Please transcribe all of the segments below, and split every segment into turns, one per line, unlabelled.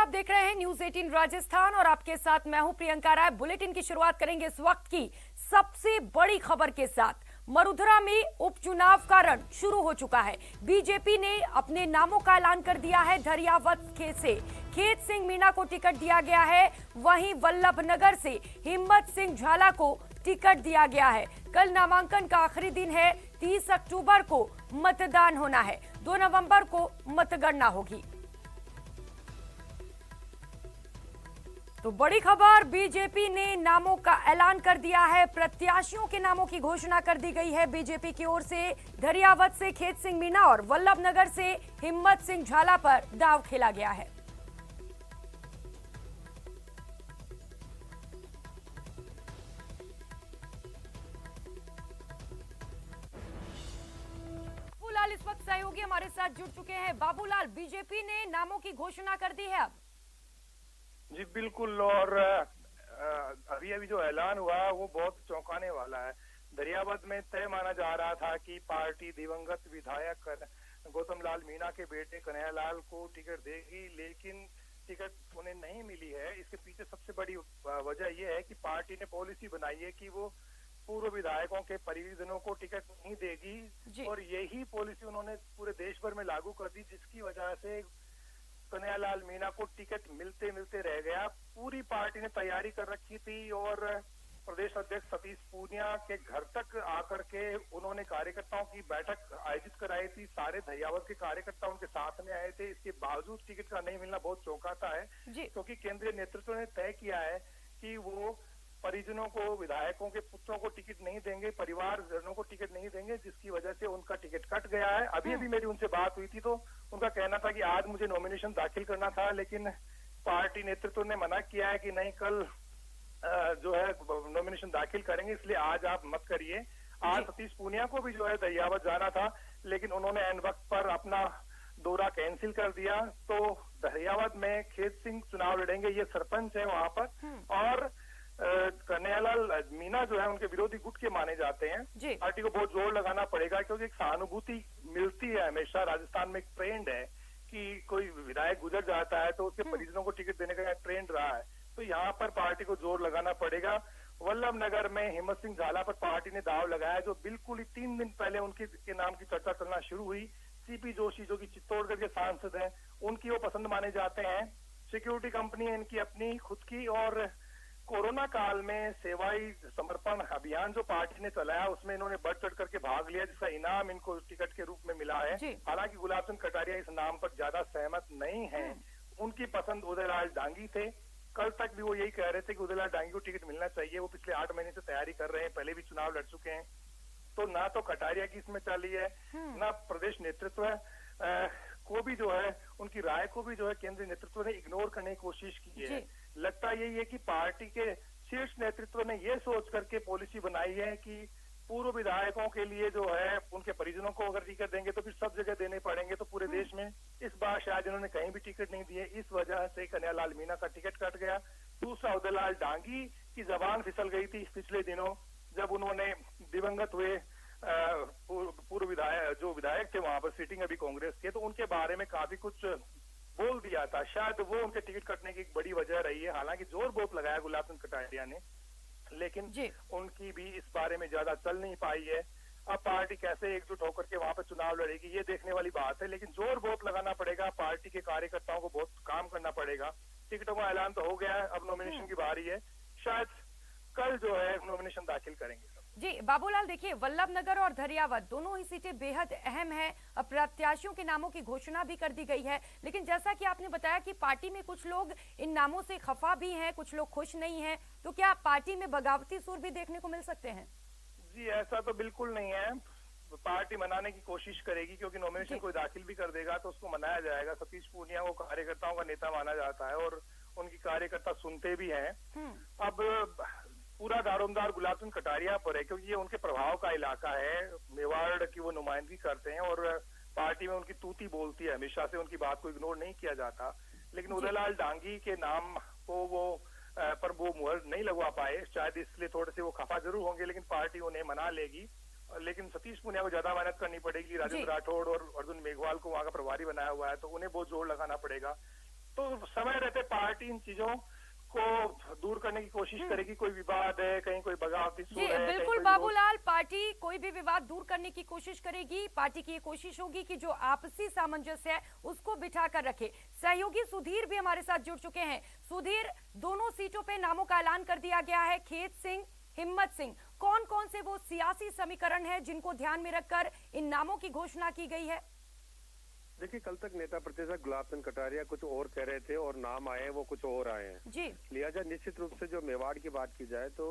आप देख रहे हैं न्यूज 18 राजस्थान और आपके साथ मैं हूं प्रियंका राय। बुलेटिन की शुरुआत करेंगे इस वक्त की सबसे बड़ी खबर के साथ। मरुधरा में उपचुनाव का रण शुरू हो चुका है। बीजेपी ने अपने नामों का ऐलान कर दिया है। धरियावत से खेत सिंह मीणा को टिकट दिया गया है, वहीं वल्लभनगर से हिम्मत सिंह झाला को टिकट दिया गया है। कल नामांकन का आखिरी दिन है। 30 अक्टूबर को मतदान होना है। 2 नवंबर को मतगणना होगी। तो बड़ी खबर, बीजेपी ने नामों का ऐलान कर दिया है। प्रत्याशियों के नामों की घोषणा कर दी गई है बीजेपी की ओर से। धरियावत से खेत सिंह मीणा और वल्लभनगर से हिम्मत सिंह झाला पर दांव खेला गया है। बाबूलाल इस वक्त सहयोगी हमारे साथ जुड़ चुके हैं। बाबूलाल, बीजेपी ने नामों की घोषणा कर दी है अब।
जी बिल्कुल, और अभी अभी जो ऐलान हुआ वो बहुत चौंकाने वाला है। दरियावत में तय माना जा रहा था कि पार्टी दिवंगत विधायक गौतम लाल मीणा के बेटे कन्हैयालाल को टिकट देगी, लेकिन टिकट उन्हें नहीं मिली है। इसके पीछे सबसे बड़ी वजह यह है कि पार्टी ने पॉलिसी बनाई है कि वो पूर्व विधायकों के परिजनों को टिकट नहीं देगी, और यही पॉलिसी उन्होंने पूरे देश भर में लागू कर दी, जिसकी वजह से कन्हैयालाल मीणा को टिकट मिलते मिलते रह गया। पूरी पार्टी ने तैयारी कर रखी थी और प्रदेश अध्यक्ष सतीश पूनिया के घर तक आकर के उन्होंने कार्यकर्ताओं की बैठक आयोजित कराई थी। सारे धरियावत के कार्यकर्ता उनके साथ में आए थे। इसके बावजूद टिकट का नहीं मिलना बहुत चौंकाता है, क्योंकि केंद्रीय नेतृत्व ने तय किया है कि वो परिजनों को, विधायकों के पुत्रों को टिकट नहीं देंगे, परिवारजनों को टिकट नहीं देंगे, जिसकी वजह से उनका टिकट कट गया है। अभी अभी मेरी उनसे बात हुई थी तो उनका कहना था कि आज मुझे नॉमिनेशन दाखिल करना था, लेकिन पार्टी नेतृत्व ने मना किया है कि नहीं, कल जो है नॉमिनेशन दाखिल करेंगे, इसलिए आज आप मत करिए। आज सतीश पूनिया को भी जो है दरियावत जाना था, लेकिन उन्होंने एन वक्त पर अपना दौरा कैंसिल कर दिया। तो दरियावत में खेत सिंह चुनाव लड़ेंगे, ये सरपंच है वहां पर, और कन्हैयालाल मीणा जो है उनके विरोधी गुट के माने जाते हैं। पार्टी को बहुत जोर लगाना पड़ेगा, क्योंकि एक सहानुभूति मिलती है हमेशा। राजस्थान में एक ट्रेंड है कि कोई विधायक गुजर जाता है तो उसके परिजनों को टिकट देने का ट्रेंड रहा है, तो यहाँ पर पार्टी को जोर लगाना पड़ेगा। वल्लभनगर में हिम्मत सिंह झाला पर पार्टी ने दाव लगाया, जो बिल्कुल ही 3 दिन पहले उनके के नाम की चर्चा चलना शुरू हुई। सीपी जोशी जो कि चित्तौड़गढ़ के सांसद हैं, उनकी वो पसंद माने जाते हैं। सिक्योरिटी कंपनी है इनकी अपनी खुद की, और कोरोना काल में सेवाई समर्पण अभियान जो पार्टी ने चलाया उसमें इन्होंने बढ़ चढ़ करके भाग लिया, जिसका इनाम इनको टिकट के रूप में मिला है। हालांकि गुलाब चंद कटारिया इस नाम पर ज्यादा सहमत नहीं है। उनकी पसंद उदयलाल डांगी थे। कल तक भी वो यही कह रहे थे कि उदयलाल डांगी को टिकट मिलना चाहिए। वो पिछले 8 महीने से तैयारी कर रहे हैं, पहले भी चुनाव लड़ चुके हैं। तो ना तो कटारिया की इसमें चली है, ना प्रदेश नेतृत्व को भी जो है, उनकी राय को भी जो है केंद्रीय नेतृत्व ने इग्नोर करने की कोशिश की है। लगता यही है कि पार्टी के शीर्ष नेतृत्व ने ये सोच करके पॉलिसी बनाई है कि पूर्व विधायकों के लिए जो है उनके परिजनों को अगर टिकट देंगे तो फिर सब जगह देने पड़ेंगे, तो पूरे देश में इस बार शायद इन्होंने कहीं भी टिकट नहीं दिए। इस वजह से कन्हैयालाल मीणा का टिकट कट गया। दूसरा, उदयलाल डांगी की जबान फिसल गई थी पिछले दिनों, जब उन्होंने दिवंगत हुए पूर्व विधायक थे वहां पर सिटिंग अभी कांग्रेस के, तो उनके बारे में काफी कुछ बोल दिया था। शायद वो उनके टिकट कटने की एक बड़ी वजह रही है। हालांकि जोर बहुत लगाया गुलाब चंद कटारिया ने, लेकिन उनकी भी इस बारे में ज्यादा चल नहीं पाई है। अब पार्टी कैसे एकजुट होकर के वहां पर चुनाव लड़ेगी, ये देखने वाली बात है, लेकिन जोर बहुत लगाना पड़ेगा। पार्टी के कार्यकर्ताओं को बहुत काम करना पड़ेगा। टिकटों का ऐलान तो हो गया है, अब नॉमिनेशन की बारी है। शायद कल जो है नॉमिनेशन दाखिल करेंगे।
जी बाबूलाल, देखिए वल्लभनगर और धरियावत दोनों ही सीटें बेहद अहम है। अब प्रत्याशियों के नामों की घोषणा भी कर दी गई है, लेकिन जैसा कि आपने बताया कि पार्टी में कुछ लोग इन नामों से खफा भी हैं, कुछ लोग खुश नहीं हैं, तो क्या पार्टी में बगावती सुर भी देखने को मिल सकते हैं?
जी ऐसा तो बिल्कुल नहीं है। पार्टी मनाने की कोशिश करेगी, क्योंकि नॉमिनेशन कोई दाखिल भी कर देगा तो उसको मनाया जाएगा। सतीश पूनिया को कार्यकर्ताओं का नेता माना जाता है और उनकी कार्यकर्ता सुनते भी हैं। अब पूरा दारोमदार गुलाब चंद कटारिया पर है, क्योंकि ये उनके प्रभाव का इलाका है। मेवाड़ की वो नुमाइंदगी करते हैं और पार्टी में उनकी तूती बोलती है हमेशा से, उनकी बात को इग्नोर नहीं किया जाता। लेकिन उदयलाल डांगी के नाम को पर वो मुहर नहीं लगवा पाए, शायद इसलिए थोड़े से वो खफा जरूर होंगे, लेकिन पार्टी उन्हें मना लेगी। लेकिन सतीश पूनिया को ज्यादा मेहनत करनी पड़ेगी। राजेंद्र राठौड़ और अर्जुन मेघवाल को वहां का प्रभारी बनाया हुआ है, तो उन्हें बहुत जोर लगाना पड़ेगा। तो समय रहते पार्टी इन चीजों को दूर करने की कोशिश करेगी। कोई विवाद है, कहीं कोई बगावती
जी
सूर है,
बिल्कुल बाबूलाल, पार्टी कोई भी विवाद दूर करने की कोशिश करेगी। पार्टी की ये कोशिश होगी कि जो आपसी सामंजस्य है उसको बिठा कर रखे। सहयोगी सुधीर भी हमारे साथ जुड़ चुके हैं। सुधीर, दोनों सीटों पे नामों का ऐलान कर दिया गया है, खेत सिंह, हिम्मत सिंह। कौन कौन से वो सियासी समीकरण है जिनको ध्यान में रखकर इन नामों की घोषणा की गई है?
देखिए, कल तक नेता प्रतिपक्ष गुलाब चंद कटारिया कुछ और कह रहे थे और नाम आए वो कुछ और आए हैं
जी।
लिहाजा निश्चित रूप से जो मेवाड़ की बात की जाए तो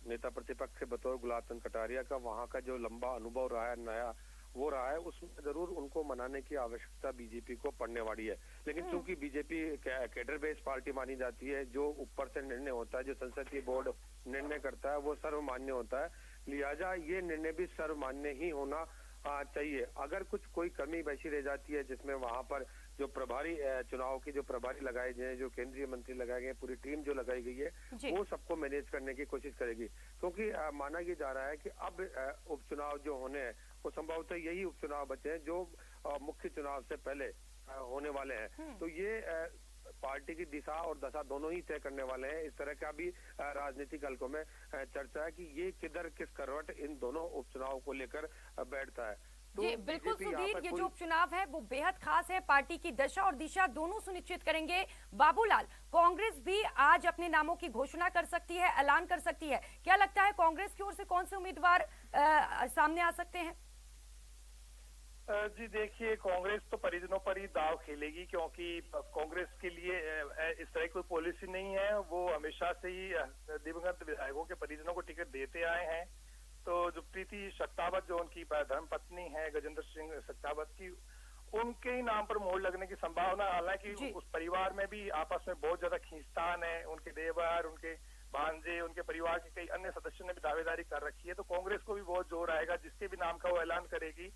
नेता प्रतिपक्ष से बतौर गुलाब चंद कटारिया का वहाँ का जो लंबा अनुभव रहा है, नया वो रहा है, उसमें जरूर उनको मनाने की आवश्यकता बीजेपी को पड़ने वाली है। लेकिन चूंकि बीजेपी कैडर बेस्ड पार्टी मानी जाती है, जो ऊपर से निर्णय होता है, जो संसदीय बोर्ड निर्णय करता है वो सर्वमान्य होता है, लिहाजा ये निर्णय भी सर्वमान्य ही होना चाहिए। अगर कुछ कोई कमी वैसी रह जाती है जिसमें वहां पर जो प्रभारी चुनाव के जो प्रभारी लगाए गए हैं, जो केंद्रीय मंत्री लगाए गए, पूरी टीम जो लगाई गई है वो सबको मैनेज करने की कोशिश करेगी। क्योंकि माना ये जा रहा है कि अब उपचुनाव जो होने हैं वो संभवतः यही उपचुनाव बचे हैं जो मुख्य चुनाव से पहले होने वाले हैं। तो ये पार्टी की दिशा और दशा दोनों ही तय करने वाले हैं। इस तरह का भी राजनीतिक हलकों में चर्चा है कि ये किधर किस करवट इन दोनों उपचुनाव को लेकर बैठता है।
तो जी बिल्कुल सुधीर, ये जो उपचुनाव है वो बेहद खास है, पार्टी की दशा और दिशा दोनों सुनिश्चित करेंगे। बाबूलाल, कांग्रेस भी आज अपने नामों की घोषणा कर सकती है, ऐलान कर सकती है। क्या लगता है कांग्रेस की ओर से कौन से उम्मीदवार सामने आ सकते हैं?
जी देखिए, कांग्रेस तो परिजनों पर ही दाव खेलेगी, क्योंकि कांग्रेस के लिए इस तरह की कोई पॉलिसी नहीं है। वो हमेशा से ही दिवंगत विधायकों के परिजनों को टिकट देते आए हैं। तो जो प्रीति सख्तावत, जो उनकी धर्म पत्नी है गजेंद्र सिंह सख्तावत की, उनके ही नाम पर मोहर लगने की संभावना, हालांकि उस परिवार में भी आपस में बहुत ज्यादा खींचतान है। उनके देवर, उनके भांजे, उनके परिवार के कई अन्य सदस्यों ने भी दावेदारी कर रखी है। तो कांग्रेस को भी बहुत जोर आएगा। जिसके भी नाम का वो ऐलान करेगी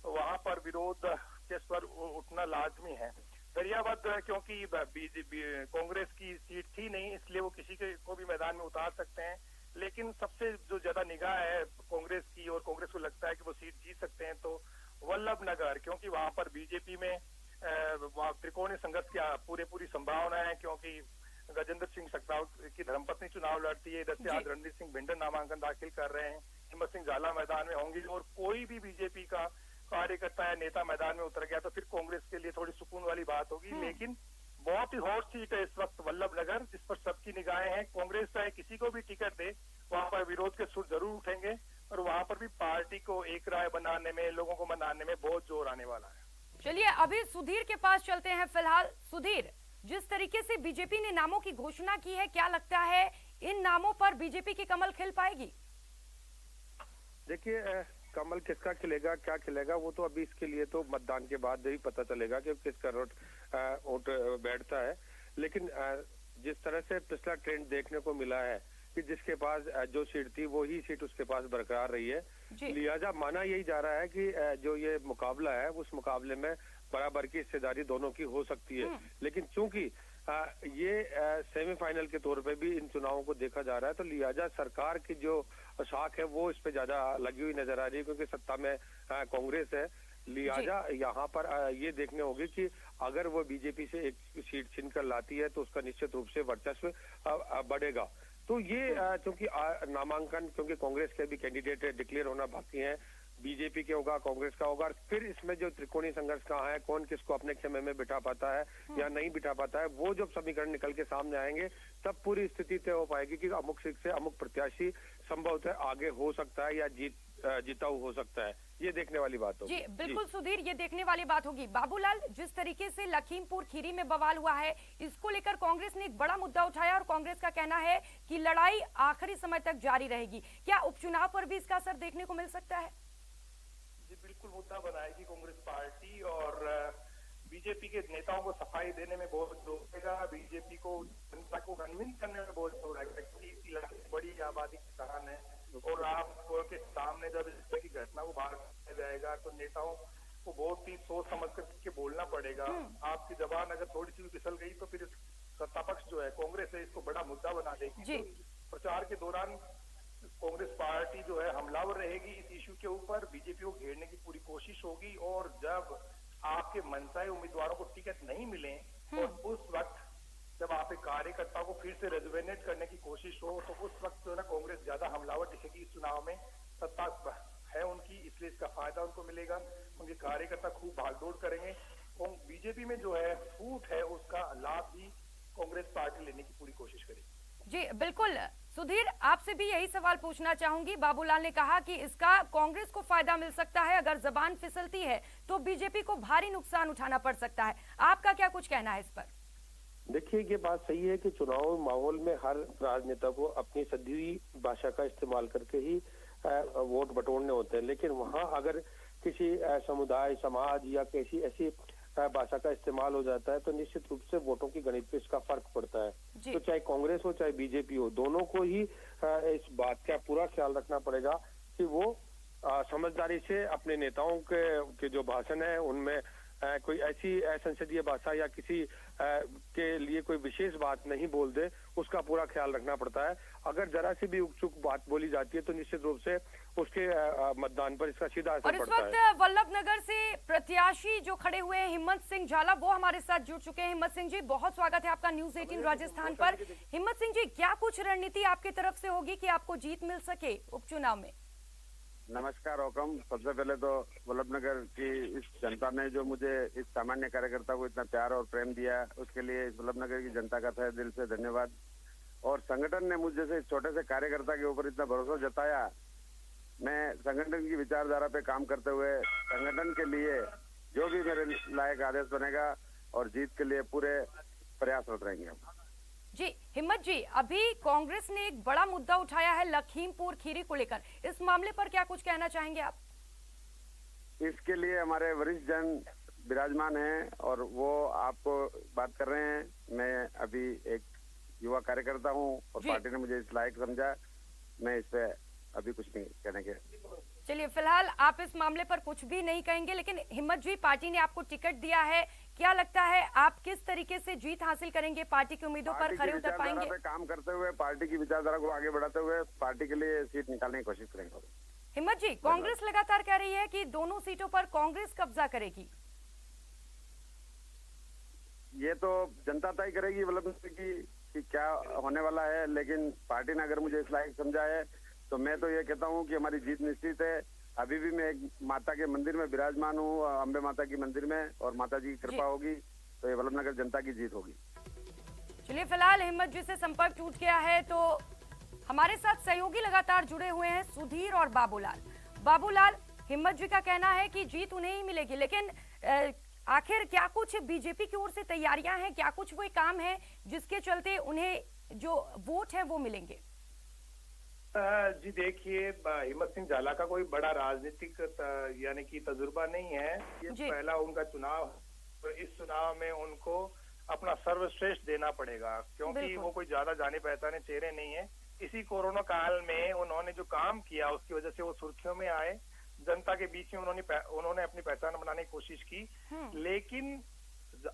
वहां पर विरोध के स्वर उठना लाजमी है। दरियावत, क्योंकि कांग्रेस की सीट थी नहीं, इसलिए वो किसी को भी मैदान में उतार सकते हैं। लेकिन सबसे जो ज्यादा निगाह है कांग्रेस की, और कांग्रेस को लगता है कि वो सीट जीत सकते हैं, तो वल्लभ नगर, क्योंकि वहां पर बीजेपी में त्रिकोणीय संघर्ष की पूरी संभावना है। क्योंकि गजेंद्र सिंह सख्तावत की धर्मपत्नी चुनाव लड़ती है, इधर से आज रणदीप सिंह भिंडर नामांकन दाखिल कर रहे हैं, हिम्मत सिंह झाला मैदान में होंगी, और कोई भी बीजेपी का कार्यकर्ता या नेता मैदान में उतर गया तो फिर कांग्रेस के लिए थोड़ी सुकून वाली बात होगी। लेकिन बहुत ही हॉट सीट है इस वक्त वल्लभ नगर, जिस पर सबकी निगाहें हैं। कांग्रेस चाहे किसी को भी टिकट दे, वहां पर विरोध के सुर जरूर उठेंगे, और वहां पर भी पार्टी को एक राय बनाने में, लोगों को मनाने में बहुत जोर आने वाला है।
चलिए अभी सुधीर के पास चलते हैं। फिलहाल सुधीर, जिस तरीके से बीजेपी ने नामों की घोषणा की है, क्या लगता है इन नामों पर बीजेपी की कमल खिल पाएगी?
देखिए, कमल किसका खिलेगा, क्या खिलेगा, वो तो अभी इसके लिए तो मतदान के बाद ही पता चलेगा कि किस करवट वोट बैठता है। लेकिन जिस तरह से पिछला ट्रेंड देखने को मिला है कि जिसके पास जो सीट थी वो ही सीट उसके पास बरकरार रही है, लिहाजा माना यही जा रहा है कि जो ये मुकाबला है उस मुकाबले में बराबर की हिस्सेदारी दोनों की हो सकती है। लेकिन चूंकि ये सेमीफाइनल के तौर पे भी इन चुनावों को देखा जा रहा है, तो लिहाजा सरकार की जो शाख है वो इस पे ज्यादा लगी हुई नजर आ रही है, क्योंकि सत्ता में कांग्रेस है। लिहाजा यहाँ पर ये देखने होगी कि अगर वो बीजेपी से एक सीट छीन कर लाती है तो उसका निश्चित रूप से वर्चस्व बढ़ेगा। तो ये क्योंकि नामांकन, क्योंकि कांग्रेस के भी कैंडिडेट डिक्लेयर होना बाकी है, बीजेपी के होगा, कांग्रेस का होगा, फिर इसमें जो त्रिकोणीय संघर्ष कहाँ है, कौन किसको अपने खेमे में बिठा पाता है या नहीं बिठा पाता है, वो जब समीकरण निकल के सामने आएंगे तब पूरी स्थिति तय हो पाएगी कि अमुक सीट से अमुक प्रत्याशी संभवतः आगे हो सकता है या जीताऊ हो सकता है। ये देखने वाली बात होगी।
जी बिल्कुल सुधीर, ये देखने वाली बात होगी। बाबूलाल, जिस तरीके से लखीमपुर खीरी में बवाल हुआ है, इसको लेकर कांग्रेस ने एक बड़ा मुद्दा उठाया और कांग्रेस का कहना है कि लड़ाई आखिरी समय तक जारी रहेगी। क्या उपचुनाव पर भी इसका असर देखने को मिल सकता है?
जी बिल्कुल, मुद्दा बनाएगी कांग्रेस पार्टी, और बीजेपी के नेताओं को सफाई देने में बहुत जोर देगा, बीजेपी को जनता को कन्विंस करने में बहुत जोर आएगा। बड़ी आबादी की स्थान है, और आपके सामने जब इस तरह की घटना को बाहर किया जाएगा तो नेताओं को बहुत ही सोच समझ कर बोलना पड़ेगा। आपकी जबान अगर थोड़ी सी भी फिसल गई तो फिर सत्ता पक्ष जो है कांग्रेस है, इसको बड़ा मुद्दा बना देगी। तो प्रचार के दौरान कांग्रेस पार्टी जो है हमलावर रहेगी इस इश्यू के ऊपर, बीजेपी को घेरने की पूरी कोशिश होगी, और जब आपके मनसाए उम्मीदवारों को टिकट नहीं मिले और उस वक्त जब आप एक कार्यकर्ता को फिर से रेजुवेनेट करने की कोशिश हो तो उस वक्त जो है ना कांग्रेस ज्यादा हमलावर दिखेगी। इस चुनाव में सत्ता है उनकी, इसलिए इसका फायदा उनको मिलेगा। उनके कार्यकर्ता खूब भागदौड़ करेंगे और बीजेपी में जो है फूट है उसका लाभ भी कांग्रेस पार्टी लेने की पूरी कोशिश करेगी।
जी बिल्कुल सुधीर, आपसे भी यही सवाल पूछना चाहूंगी। बाबूलाल ने कहा कि इसका कांग्रेस को फायदा मिल सकता है, अगर जबान फिसलती है तो बीजेपी को भारी नुकसान उठाना पड़ सकता है। आपका क्या कुछ कहना है इस पर?
देखिए, ये बात सही है कि चुनाव माहौल में हर राजनेता को अपनी सदी हुई भाषा का इस्तेमाल करके ही वोट बटोरने होते हैं, लेकिन वहाँ अगर किसी समुदाय, समाज या किसी ऐसी भाषा का इस्तेमाल हो जाता है तो निश्चित रूप से वोटों की गणित पे इसका फर्क पड़ता है। तो चाहे कांग्रेस हो चाहे बीजेपी हो, दोनों को ही इस बात का पूरा ख्याल रखना पड़ेगा कि वो समझदारी से अपने नेताओं के जो भाषण है उनमें कोई ऐसी संसदीय भाषा या किसी के लिए कोई विशेष बात नहीं बोल दे, उसका पूरा ख्याल रखना पड़ता है। अगर जरा सी भी उकचुक बात बोली जाती है तो निश्चित रूप से उसके मतदान पर इसका सीधा असर पड़ता है।
और इस वक्त वल्लभनगर से प्रत्याशी जो खड़े हुए हैं हिम्मत सिंह झाला, वो हमारे साथ जुड़ चुके हैं। हिम्मत सिंह जी, बहुत स्वागत है आपका न्यूज 18 राजस्थान पर। हिम्मत सिंह जी, क्या कुछ रणनीति आपकी तरफ से होगी कि आपको जीत मिल सके उपचुनाव में?
नमस्कार हुकम। सबसे पहले तो वल्लभनगर की इस जनता ने जो मुझे इस सामान्य कार्यकर्ता को इतना प्यार और प्रेम दिया, उसके लिए इस वल्लभनगर की जनता का तहे दिल से धन्यवाद। और संगठन ने मुझ जैसे छोटे से कार्यकर्ता के ऊपर इतना भरोसा जताया। मैं संगठन की विचारधारा पे काम करते हुए संगठन के लिए जो भी मेरे लायक आदेश बनेगा और जीत के लिए पूरे प्रयासरत रहेंगे हम।
जी हिम्मत जी, अभी कांग्रेस ने एक बड़ा मुद्दा उठाया है लखीमपुर खीरी को लेकर, इस मामले पर क्या कुछ कहना चाहेंगे आप?
इसके लिए हमारे वरिष्ठ जन विराजमान हैं और वो आपको बात कर रहे हैं। मैं अभी एक युवा कार्यकर्ता हूं और पार्टी ने मुझे इस लायक समझा। मैं इस पे अभी कुछ नहीं कहने के।
चलिए, फिलहाल आप इस मामले पर कुछ भी नहीं कहेंगे, लेकिन हिम्मत जी, पार्टी ने आपको टिकट दिया है, क्या लगता है आप किस तरीके से जीत हासिल करेंगे? पार्टी की उम्मीदों पर खरे उतर पाएंगे?
पे काम करते हुए, पार्टी की विचारधारा को आगे बढ़ाते हुए पार्टी के लिए सीट निकालने की कोशिश करेंगे।
हिम्मत जी, कांग्रेस लगातार कह रही है कि दोनों सीटों पर कांग्रेस कब्जा करेगी।
ये तो जनता तय करेगी वल्लभनगर की कि क्या होने वाला है, लेकिन पार्टी ने अगर मुझे इस लायक समझा है तो मैं तो ये कहता हूँ कि हमारी जीत निश्चित है। अभी भी मैं एक माता के मंदिर में विराजमान हूँ, अम्बे माता की मंदिर में, और माता जी की कृपा होगी तो ये वल्लभनगर जनता की जीत होगी।
चलिए, फिलहाल हिम्मत जी से संपर्क टूट गया है, तो हमारे साथ सहयोगी लगातार जुड़े हुए हैं सुधीर और बाबूलाल। बाबूलाल, हिम्मत जी का कहना है कि जीत उन्हें ही मिलेगी, लेकिन आखिर क्या कुछ बीजेपी की ओर से तैयारियां हैं, क्या कुछ वो काम है जिसके चलते उन्हें जो वोट है वो मिलेंगे?
जी देखिए, हिम्मत सिंह झाला का कोई बड़ा राजनीतिक यानी कि तजुर्बा नहीं है। ये पहला उनका चुनाव, तो इस चुनाव में उनको अपना सर्वश्रेष्ठ देना पड़ेगा, क्योंकि वो कोई ज्यादा जाने पहचाने चेहरे नहीं है। इसी कोरोना काल में उन्होंने जो काम किया उसकी वजह से वो सुर्खियों में आए। जनता के बीच में उन्होंने अपनी पहचान बनाने की कोशिश की, लेकिन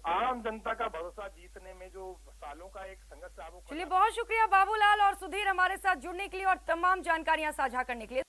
आम जनता का भरोसा जीतने में जो सालों का एक संघर्ष आपको।
चलिए, बहुत शुक्रिया बाबूलाल और सुधीर हमारे साथ जुड़ने के लिए और तमाम जानकारियां साझा करने के लिए।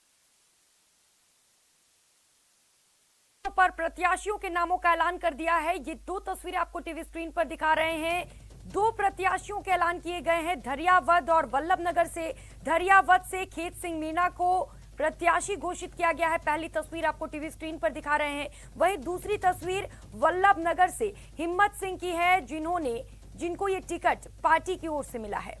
पर प्रत्याशियों के नामों का ऐलान कर दिया है। ये दो तस्वीरें आपको टीवी स्क्रीन पर दिखा रहे हैं। दो प्रत्याशियों के ऐलान किए गए हैं, धरियावद और वल्लभनगर से। धरियावद से खेत सिंह मीणा को प्रत्याशी घोषित किया गया है। पहली तस्वीर आपको टीवी स्क्रीन पर दिखा रहे हैं। वहीं दूसरी तस्वीर वल्लभनगर से हिम्मत सिंह की है, जिनको ये टिकट पार्टी की ओर से मिला है।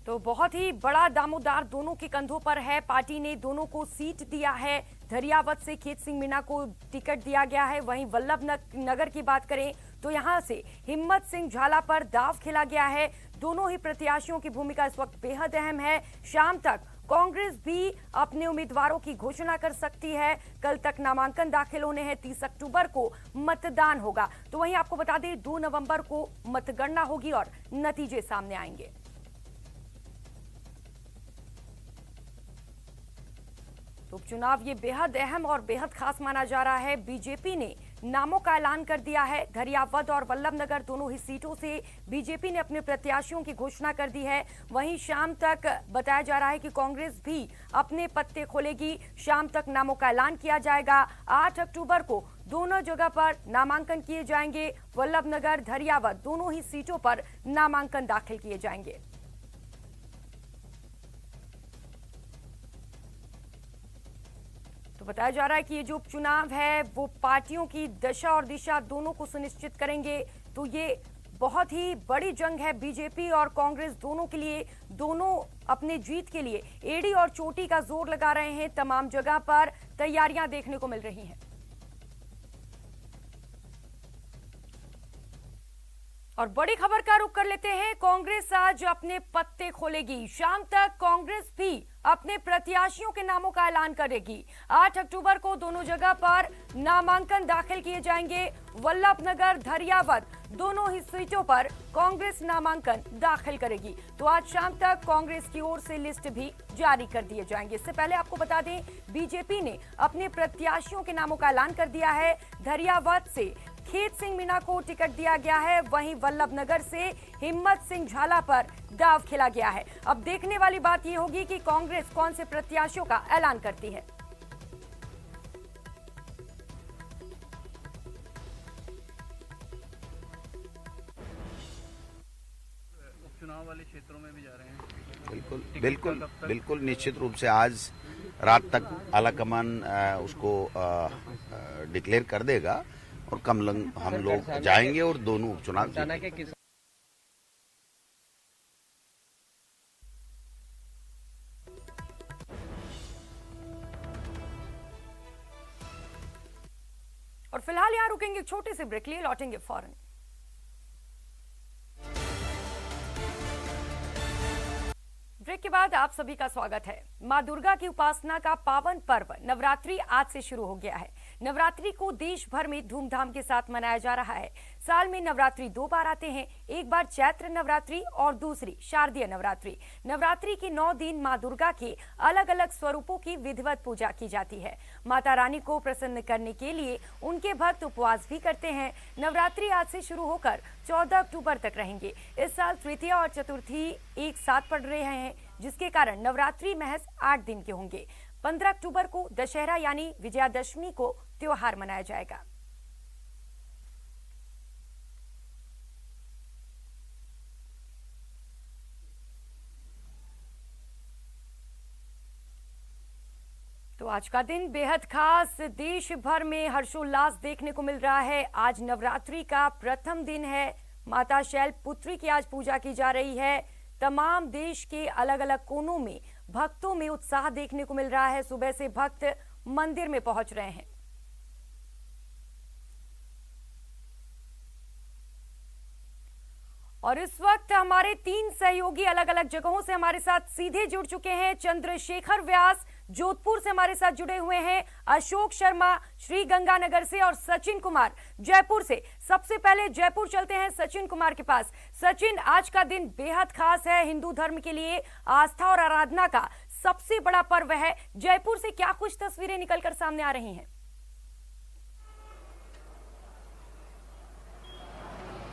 तो बहुत ही बड़ा दामोदार दोनों के कंधों पर है। पार्टी ने दोनों को सीट दिया है। धरियावद से खेत सिंह मीणा को टिकट दिया गया है। वहीं वल्लभनगर की बात करें तो यहां से हिम्मत सिंह झाला पर दांव खेला गया है। दोनों ही प्रत्याशियों की भूमिका इस वक्त बेहद अहम है। शाम तक कांग्रेस भी अपने उम्मीदवारों की घोषणा कर सकती है। कल तक नामांकन दाखिल होने हैं, 30 अक्टूबर को मतदान होगा। तो वहीं आपको बता दें 2 नवंबर को मतगणना होगी और नतीजे सामने आएंगे। तो उपचुनाव ये बेहद अहम और बेहद खास माना जा रहा है। बीजेपी ने नामों का ऐलान कर दिया है। धरियावद और वल्लभनगर दोनों ही सीटों से बीजेपी ने अपने प्रत्याशियों की घोषणा कर दी है। वहीं शाम तक बताया जा रहा है कि कांग्रेस भी अपने पत्ते खोलेगी। शाम तक नामों का ऐलान किया जाएगा। 8 अक्टूबर को दोनों जगह पर नामांकन किए जाएंगे। वल्लभनगर, धरियावद दोनों ही सीटों पर नामांकन दाखिल किए जाएंगे। तो बताया जा रहा है कि ये जो उपचुनाव है वो पार्टियों की दशा और दिशा दोनों को सुनिश्चित करेंगे। तो ये बहुत ही बड़ी जंग है बीजेपी और कांग्रेस दोनों के लिए। दोनों अपने जीत के लिए एड़ी और चोटी का जोर लगा रहे हैं। तमाम जगह पर तैयारियां देखने को मिल रही हैं। और बड़ी खबर का रुख कर लेते हैं। कांग्रेस आज अपने पत्ते खोलेगी। शाम तक कांग्रेस भी अपने प्रत्याशियों के नामों का ऐलान करेगी। 8 अक्टूबर को दोनों जगह पर नामांकन दाखिल किए जाएंगे। वल्लभनगर, धरियावद दोनों ही सीटों पर कांग्रेस नामांकन दाखिल करेगी। तो आज शाम तक कांग्रेस की ओर से लिस्ट भी जारी कर दिए जाएंगे। इससे पहले आपको बता दें, बीजेपी ने अपने प्रत्याशियों के नामों का ऐलान कर दिया है। धरियावद से खेत सिंह मीणा को टिकट दिया गया है। वहीं वल्लभनगर से हिम्मत सिंह झाला पर दाव खेला गया है। अब देखने वाली बात यह होगी कि कांग्रेस कौन से प्रत्याशियों का ऐलान करती है।
उपचुनाव वाले क्षेत्रों में भी जा रहे हैं।
बिल्कुल निश्चित रूप से आज रात तक आलाकमान उसको डिक्लेयर कर देगा और हम लोग जाएंगे और दोनों उपचुनाव जीतेंगे।
और फिलहाल यहां रुकेंगे, छोटे से ब्रेक लिए लौटेंगे फौरन। ब्रेक के बाद आप सभी का स्वागत है। मां दुर्गा की उपासना का पावन पर्व नवरात्रि आज से शुरू हो गया है। नवरात्रि को देश भर में धूमधाम के साथ मनाया जा रहा है। साल में नवरात्रि 2 बार आते हैं, एक बार चैत्र नवरात्रि और दूसरी शारदीय नवरात्रि। नवरात्रि के 9 दिन मां दुर्गा के अलग अलग स्वरूपों की विधिवत पूजा की जाती है। माता रानी को प्रसन्न करने के लिए उनके भक्त उपवास भी करते हैं। नवरात्रि आज से शुरू होकर 14 अक्टूबर तक रहेंगे। इस साल तृतीया और चतुर्थी एक साथ पड़ रहे हैं, जिसके कारण नवरात्रि महज 8 दिन के होंगे। 15 अक्टूबर को दशहरा यानी विजयादशमी को त्योहार मनाया जाएगा। तो आज का दिन बेहद खास, देश भर में हर्षोल्लास देखने को मिल रहा है। आज नवरात्रि का प्रथम दिन है। माता शैलपुत्री की आज पूजा की जा रही है। तमाम देश के अलग अलग कोनों में भक्तों में उत्साह देखने को मिल रहा है। सुबह से भक्त मंदिर में पहुंच रहे हैं। और इस वक्त हमारे 3 सहयोगी अलग अलग जगहों से हमारे साथ सीधे जुड़ चुके हैं। चंद्रशेखर व्यास जोधपुर से हमारे साथ जुड़े हुए हैं, अशोक शर्मा श्री गंगानगर से और सचिन कुमार जयपुर से। सबसे पहले जयपुर चलते हैं सचिन कुमार के पास। सचिन, आज का दिन बेहद खास है। हिंदू धर्म के लिए आस्था और आराधना का सबसे बड़ा पर्व है। जयपुर से क्या कुछ तस्वीरें निकलकर सामने आ रही हैं?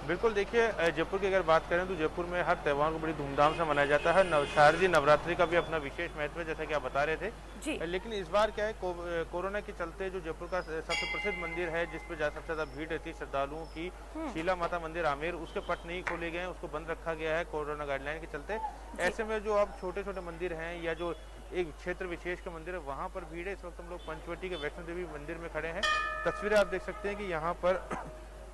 बिल्कुल, देखिए जयपुर की अगर बात करें तो जयपुर में हर त्यौहार को बड़ी धूमधाम से मनाया जाता है। शारदीय नवरात्रि का भी अपना विशेष महत्व है, जैसा कि आप बता रहे थे जी। लेकिन इस बार क्या है, कोरोना के चलते जो जयपुर का सबसे प्रसिद्ध मंदिर है जिस पर सबसे ज्यादा भीड़ रहती है श्रद्धालुओं की, शीला माता मंदिर आमेर, उसके पट नहीं खोले गए हैं, उसको बंद रखा गया है कोरोना गाइडलाइन के चलते। ऐसे में जो अब छोटे छोटे मंदिर हैं या जो एक क्षेत्र विशेष के मंदिर है वहाँ पर भीड़ है। इस वक्त हम लोग पंचवटी के वैष्णो देवी मंदिर में खड़े हैं। तस्वीरें आप देख सकते हैं कि यहाँ पर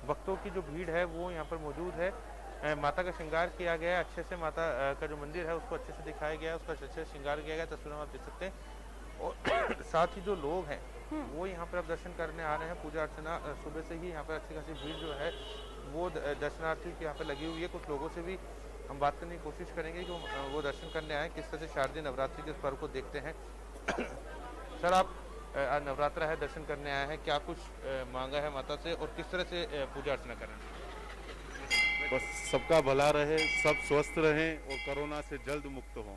भक्तों की जो भीड़ है वो यहाँ पर मौजूद है। माता का श्रृंगार किया गया है अच्छे से। माता का जो मंदिर है उसको अच्छे से दिखाया गया है, उसका अच्छे से श्रृंगार किया गया। तस्वीरों में आप देख सकते हैं। और साथ ही जो लोग हैं वो यहाँ पर अब दर्शन करने आ रहे हैं। पूजा अर्चना सुबह से ही यहाँ पर अच्छी खासी भीड़ जो है वो दर्शनार्थी की यहाँ पर लगी हुई है। कुछ लोगों से भी हम बात करने की कोशिश करेंगे कि वो दर्शन करने आए, किस तरह से शारदीय नवरात्रि के इस पर्व को देखते हैं। सर, आप नवरात्र है, दर्शन करने आए हैं, क्या कुछ मांगा है माता से और किस तरह से पूजा अर्चना करें?
बस सबका भला रहे, सब स्वस्थ रहें और कोरोना से जल्द मुक्त हों।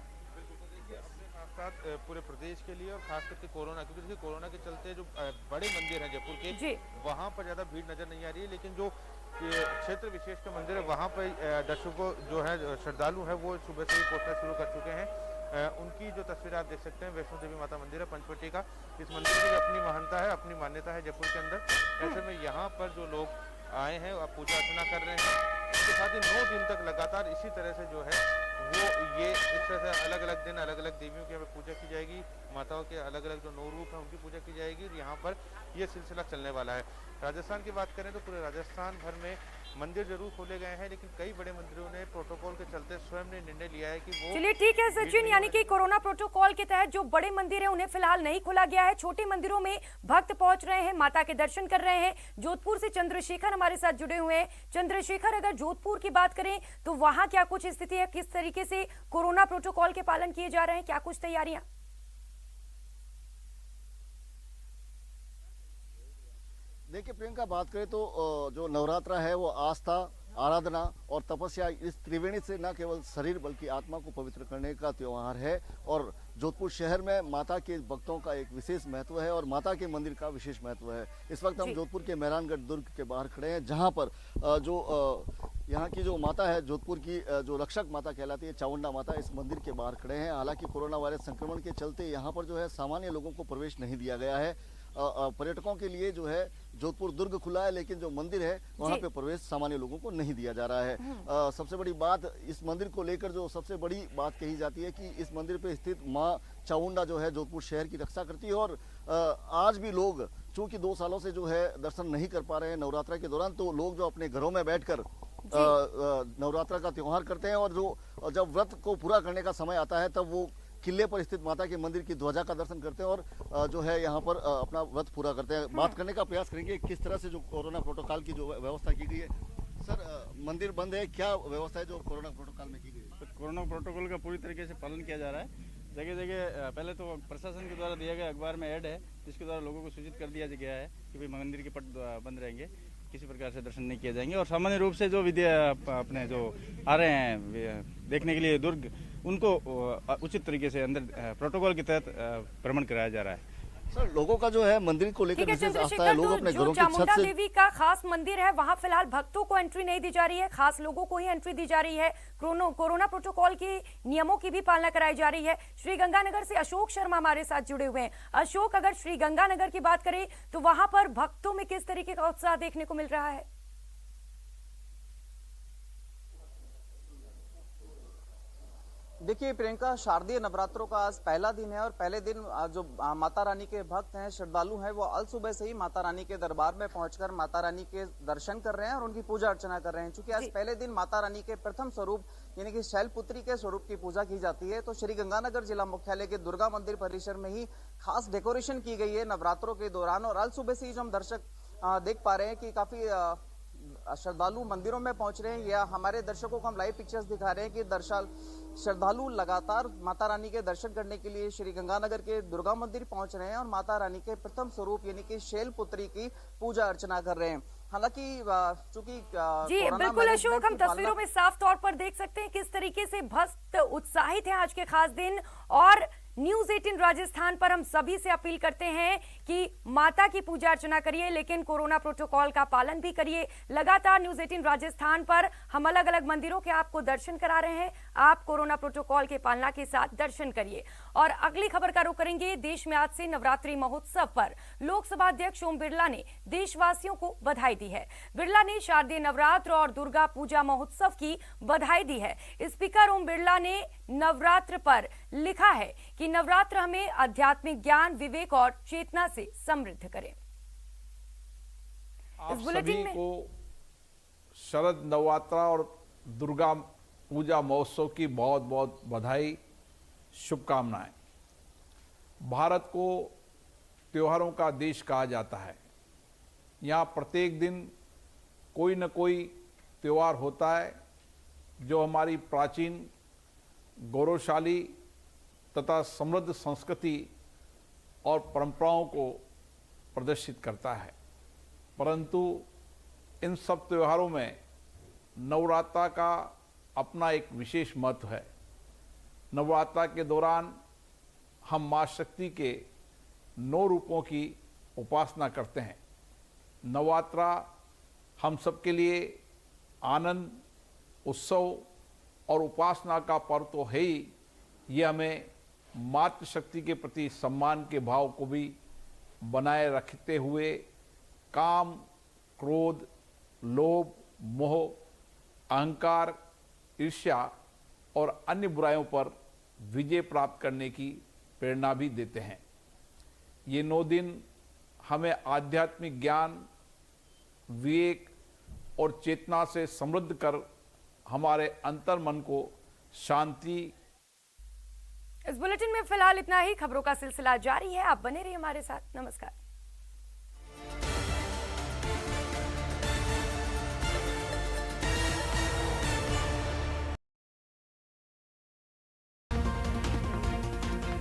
साथ पूरे प्रदेश के लिए और खास करके कोरोना, क्योंकि देखिए कोरोना के चलते जो बड़े मंदिर हैं जयपुर के, वहाँ पर ज़्यादा भीड़ नजर नहीं आ रही है, लेकिन जो क्षेत्र विशेष के मंदिर है वहाँ पर दर्शकों जो है श्रद्धालु है वो सुबह से ही पहुँचना शुरू कर चुके हैं। उनकी जो तस्वीर आप देख सकते हैं वैष्णो देवी माता मंदिर है पंचवटी का। इस मंदिर की अपनी महानता है, अपनी मान्यता है जयपुर के अंदर। ऐसे में यहाँ पर जो लोग आए हैं पूजा अर्चना कर रहे हैं, इसके साथ ही 9 दिन तक लगातार इसी तरह से जो है वो ये इस तरह से अलग अलग दिन अलग अलग देवियों की हमें पूजा की जाएगी, माताओं के अलग अलग जो 9 रूप हैं उनकी पूजा की जाएगी और यहाँ पर ये सिलसिला चलने वाला है। राजस्थान की बात करें तो पूरे राजस्थान भर में मंदिर जरूर खोले गए हैं, लेकिन कई बड़े मंदिरों ने प्रोटोकॉल के चलते स्वयं ने निर्णय लिया है कि वो
चलिए ठीक है सचिन, यानी कि कोरोना प्रोटोकॉल के तहत जो बड़े मंदिर है उन्हें फिलहाल नहीं खोला गया है। छोटे मंदिरों में भक्त पहुंच रहे हैं, माता के दर्शन कर रहे हैं। जोधपुर से चंद्रशेखर हमारे साथ जुड़े हुए हैं। चंद्रशेखर, अगर जोधपुर की बात करें तो वहां क्या कुछ स्थिति है, किस तरीके से कोरोना प्रोटोकॉल के पालन किए जा रहे हैं, क्या कुछ तैयारियां?
देखिए प्रियंका, बात करें तो जो नवरात्रा है वो आस्था, आराधना और तपस्या, इस त्रिवेणी से न केवल शरीर बल्कि आत्मा को पवित्र करने का त्योहार है। और जोधपुर शहर में माता के भक्तों का एक विशेष महत्व है और माता के मंदिर का विशेष महत्व है। इस वक्त हम जोधपुर के मेहरानगढ़ दुर्ग के बाहर खड़े हैं, जहां पर यहाँ की जो माता है, जोधपुर की जो रक्षक माता कहलाती है, चामुंडा माता, इस मंदिर के बाहर खड़े हैं। हालांकि कोरोना वायरस संक्रमण के चलते यहाँ पर जो है सामान्य लोगों को प्रवेश नहीं दिया गया है। पर्यटकों के लिए जो है जोधपुर दुर्ग खुला है, लेकिन जो मंदिर है वहाँ पे प्रवेश सामान्य लोगों को नहीं दिया जा रहा है। सबसे बड़ी बात इस मंदिर को लेकर जो सबसे बड़ी बात कही जाती है कि इस मंदिर पे स्थित माँ चामुंडा जो है जोधपुर शहर की रक्षा करती है। और आज भी लोग चूंकि 2 सालों से जो है दर्शन नहीं कर पा रहे हैं नवरात्रा के दौरान, तो लोग जो अपने घरों में बैठकर नवरात्रा का त्योहार करते हैं और जो जब व्रत को पूरा करने का समय आता है तब वो किले पर स्थित माता के मंदिर की ध्वजा का दर्शन करते हैं और जो है यहाँ पर अपना व्रत पूरा करते हैं। बात करने का प्रयास करेंगे किस तरह से जो कोरोना प्रोटोकॉल की जो व्यवस्था की गई है। सर, मंदिर बंद है, क्या व्यवस्था है जो कोरोना प्रोटोकॉल में की गई है?
तो कोरोना प्रोटोकॉल का पूरी तरीके से पालन किया जा रहा है। जगह जगह पहले तो प्रशासन के द्वारा दिया गया अखबार में ऐड है, जिसके द्वारा लोगों को सूचित कर दिया गया है कि भाई मंदिर के पट बंद रहेंगे, किसी प्रकार से दर्शन नहीं किए जाएंगे। और सामान्य रूप से जो अपने जो आ रहे हैं देखने के लिए दुर्ग, उनको उचित तरीके से अंदर प्रोटोकॉल के तहत भ्रमण कराया जा रहा है।
सर, लोगों का जो है मंदिर को लेकर विशेष आस्था है। लोग अपने घरों की छत से,
देवी का खास मंदिर है, वहां फिलहाल भक्तों को एंट्री नहीं दी जा रही है, खास लोगों को ही एंट्री दी जा रही है। कोरोना प्रोटोकॉल के नियमों की भी पालना कराई जा रही है। श्री गंगानगर से अशोक शर्मा हमारे साथ जुड़े हुए हैं। अशोक, अगर श्री गंगानगर की बात करें तो वहां पर भक्तों में किस तरीके का उत्साह देखने को मिल रहा है?
देखिए प्रियंका, शारदीय नवरात्रों का आज पहला दिन है और पहले दिन जो माता रानी के भक्त हैं, श्रद्धालु हैं, वो अल सुबह से ही माता रानी के दरबार में पहुंचकर माता रानी के दर्शन कर रहे हैं और उनकी पूजा अर्चना कर रहे हैं। चूंकि आज पहले दिन माता रानी के प्रथम स्वरूप यानी कि शैलपुत्री के स्वरूप की पूजा की जाती है, तो श्री गंगानगर जिला मुख्यालय के दुर्गा मंदिर परिसर में ही खास डेकोरेशन की गई है नवरात्रों के दौरान। और अल सुबह से ही जो हम दर्शक देख पा रहे हैं कि काफी श्रद्धालु मंदिरों में पहुंच रहे हैं, या हमारे दर्शकों को हम लाइव पिक्चर्स दिखा रहे हैं कि श्रद्धालु लगातार माता रानी के दर्शन करने के लिए श्री गंगानगर के दुर्गा मंदिर पहुंच रहे हैं और माता रानी के प्रथम स्वरूप यानी कि शैलपुत्री की पूजा अर्चना कर रहे हैं। हालांकि चूंकि
जी बिल्कुल अशोक, हम तस्वीरों में साफ तौर पर देख सकते हैं किस तरीके से भक्त उत्साहित हैं आज के खास दिन। और न्यूज 18 राजस्थान पर हम सभी से अपील करते हैं कि माता की पूजा अर्चना करिए, लेकिन कोरोना प्रोटोकॉल का पालन भी करिए। लगातार न्यूज 18 राजस्थान पर हम अलग अलग मंदिरों के आपको दर्शन करा रहे हैं, आप कोरोना प्रोटोकॉल के पालना के साथ दर्शन करिए। और अगली खबर का रुख करेंगे। देश में आज से नवरात्रि महोत्सव पर लोकसभा अध्यक्ष ओम बिरला ने देशवासियों को बधाई दी है। बिरला ने शारदीय नवरात्र और दुर्गा पूजा महोत्सव की बधाई दी है। स्पीकर ओम बिरला ने नवरात्र पर लिखा है कि नवरात्र हमें आध्यात्मिक ज्ञान, विवेक और चेतना से समृद्ध करे।
आप सभी को शरद नवरात्र और दुर्गा पूजा महोत्सव की बहुत बहुत बधाई, शुभकामनाएं। भारत को त्योहारों का देश कहा जाता है। यहाँ प्रत्येक दिन कोई न कोई त्योहार होता है जो हमारी प्राचीन, गौरवशाली तथा समृद्ध संस्कृति और परंपराओं को प्रदर्शित करता है। परंतु इन सब त्योहारों में नवरात्र का अपना एक विशेष महत्व है। नवरात्र के दौरान हम मां शक्ति के 9 रूपों की उपासना करते हैं। नवरात्रा हम सबके लिए आनंद, उत्सव और उपासना का पर्व तो है ही, ये हमें मातृशक्ति के प्रति सम्मान के भाव को भी बनाए रखते हुए काम, क्रोध, लोभ, मोह, अहंकार, ईर्ष्या और अन्य बुराइयों पर विजय प्राप्त करने की प्रेरणा भी देते हैं। ये 9 दिन हमें आध्यात्मिक ज्ञान, विवेक और चेतना से समृद्ध कर हमारे अंतर मन को शांति।
इस बुलेटिन में फिलहाल इतना ही। खबरों का सिलसिला जारी है, आप बने रहिए हमारे साथ। नमस्कार।